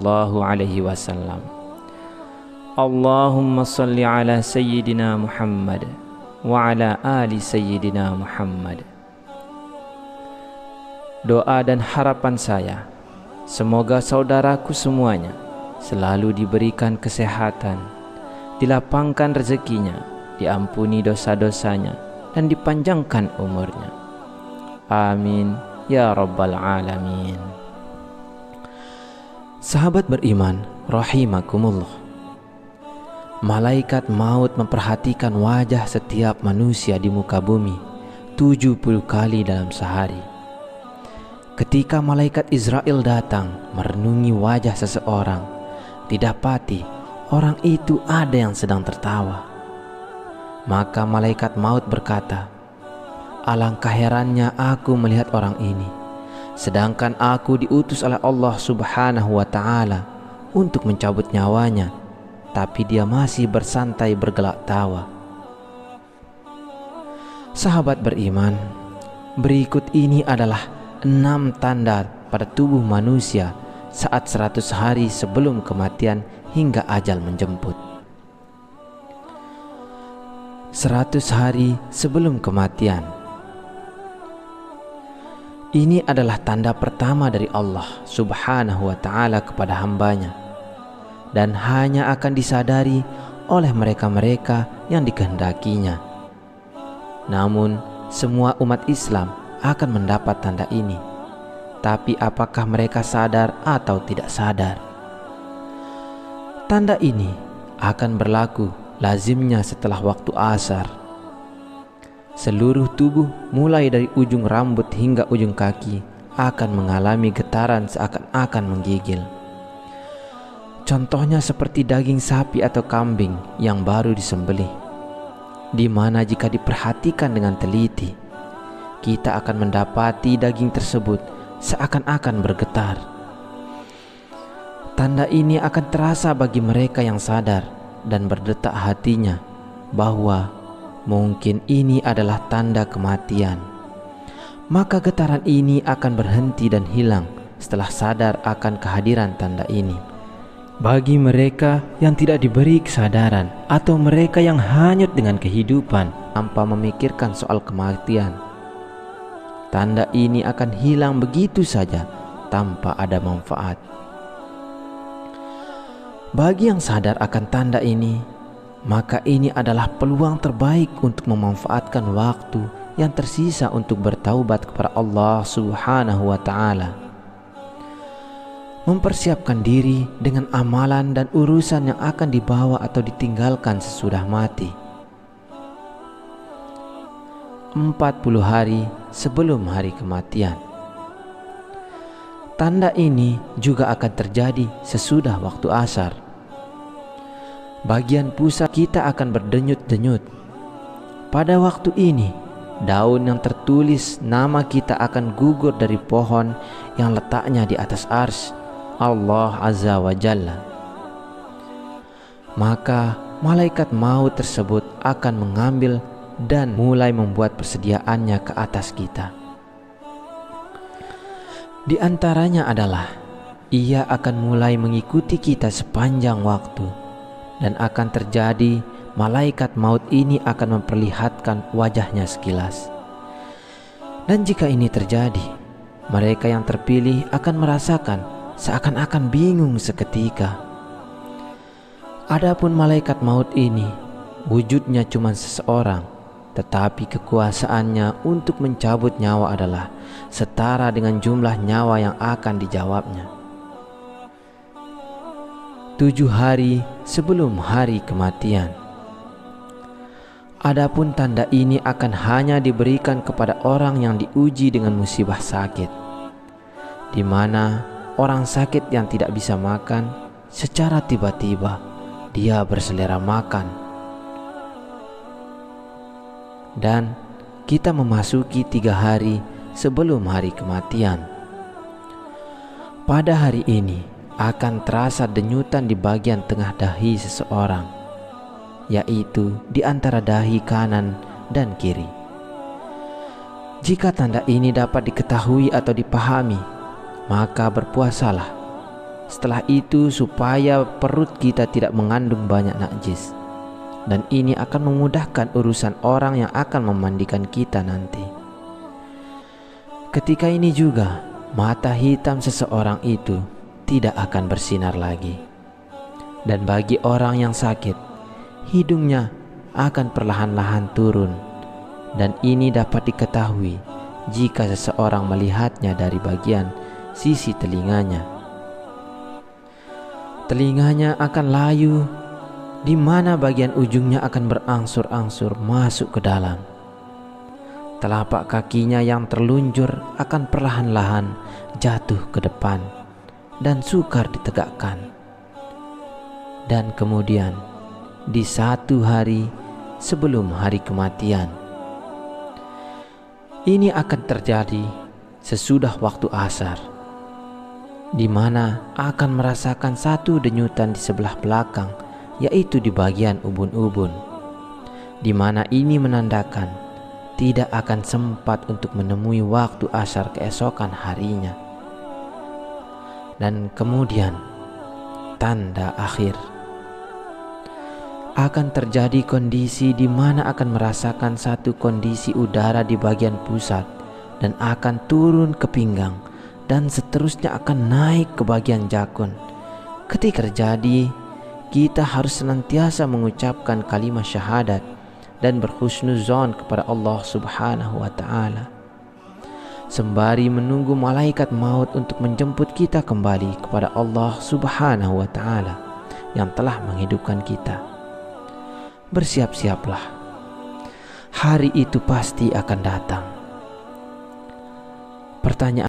Sallallahu alaihi wasallam. Allahumma salli ala sayyidina Muhammad wa ala ali sayyidina Muhammad. Doa dan harapan saya, semoga saudaraku semuanya selalu diberikan kesehatan, dilapangkan rezekinya, diampuni dosa-dosanya, dan dipanjangkan umurnya. Amin ya rabbal alamin. Sahabat beriman rahimakumullah, malaikat maut memperhatikan wajah setiap manusia di muka bumi 70 kali dalam sehari. Ketika malaikat Israel datang merenungi wajah seseorang, didapati orang itu ada yang sedang tertawa. Maka malaikat maut berkata, "Alangkah herannya aku melihat orang ini, sedangkan aku diutus oleh Allah Subhanahu wa ta'ala untuk mencabut nyawanya, tapi dia masih bersantai bergelak tawa." Sahabat beriman, berikut ini adalah 6 tanda pada tubuh manusia saat 100 hari sebelum kematian hingga ajal menjemput. 100 hari sebelum kematian. Ini adalah tanda pertama dari Allah Subhanahu wa ta'ala kepada hambanya, dan hanya akan disadari oleh mereka-mereka yang dikehendakinya. Namun semua umat Islam akan mendapat tanda ini, tapi apakah mereka sadar atau tidak sadar? Tanda ini akan berlaku lazimnya setelah waktu asar. Seluruh tubuh mulai dari ujung rambut hingga ujung kaki akan mengalami getaran seakan-akan menggigil. Contohnya seperti daging sapi atau kambing yang baru disembelih, di mana jika diperhatikan dengan teliti, kita akan mendapati daging tersebut seakan-akan bergetar. Tanda ini akan terasa bagi mereka yang sadar dan berdetak hatinya bahwa mungkin ini adalah tanda kematian. Maka getaran ini akan berhenti dan hilang setelah sadar akan kehadiran tanda ini. Bagi mereka yang tidak diberi kesadaran atau mereka yang hanyut dengan kehidupan tanpa memikirkan soal kematian, tanda ini akan hilang begitu saja tanpa ada manfaat. Bagi yang sadar akan tanda ini, maka ini adalah peluang terbaik untuk memanfaatkan waktu yang tersisa untuk bertaubat kepada Allah Subhanahu wa ta'ala. Mempersiapkan diri dengan amalan dan urusan yang akan dibawa atau ditinggalkan sesudah mati. 40 hari sebelum hari kematian. Tanda ini juga akan terjadi sesudah waktu asar. Bagian pusat kita akan berdenyut-denyut. Pada waktu ini, daun yang tertulis nama kita akan gugur dari pohon yang letaknya di atas arsy Allah Azza wa Jalla. Maka malaikat maut tersebut akan mengambil dan mulai membuat persediaannya ke atas kita. Di antaranya adalah ia akan mulai mengikuti kita sepanjang waktu, dan akan terjadi malaikat maut ini akan memperlihatkan wajahnya sekilas. Dan jika ini terjadi, mereka yang terpilih akan merasakan seakan-akan bingung seketika. Adapun malaikat maut ini wujudnya cuma seseorang, tetapi kekuasaannya untuk mencabut nyawa adalah setara dengan jumlah nyawa yang akan dijawabnya. 7 hari sebelum hari kematian. Adapun tanda ini akan hanya diberikan kepada orang yang diuji dengan musibah sakit, di mana orang sakit yang tidak bisa makan, secara tiba-tiba dia berselera makan. Dan kita memasuki 3 hari sebelum hari kematian. Pada hari ini akan terasa denyutan di bagian tengah dahi seseorang, yaitu di antara dahi kanan dan kiri. Jika tanda ini dapat diketahui atau dipahami, maka berpuasalah, Setelah itu supaya perut kita tidak mengandung banyak najis. Dan ini akan memudahkan urusan orang yang akan memandikan kita nanti. Ketika ini juga mata hitam seseorang itu tidak akan bersinar lagi. Dan bagi orang yang sakit, hidungnya akan perlahan-lahan turun. Dan ini dapat diketahui jika seseorang melihatnya dari bagian sisi telinganya. Telinganya akan layu, di mana bagian ujungnya akan berangsur-angsur masuk ke dalam. Telapak kakinya yang terlunjur akan perlahan-lahan jatuh ke depan dan sukar ditegakkan. Dan kemudian di satu hari sebelum hari kematian, ini akan terjadi sesudah waktu asar, di mana akan merasakan satu denyutan di sebelah belakang, yaitu di bagian ubun-ubun, di mana ini menandakan tidak akan sempat untuk menemui waktu asar keesokan harinya. Dan kemudian tanda akhir, akan terjadi kondisi di mana akan merasakan satu kondisi udara di bagian pusat dan akan turun ke pinggang dan seterusnya akan naik ke bagian jakun. Ketika terjadi, kita harus senantiasa mengucapkan kalimat syahadat dan berhusnuzon kepada Allah Subhanahu wa ta'ala, sembari menunggu malaikat maut untuk menjemput kita kembali kepada Allah Subhanahu wa ta'ala yang telah menghidupkan kita. Bersiap-siaplah, hari itu pasti akan datang. Pertanyaan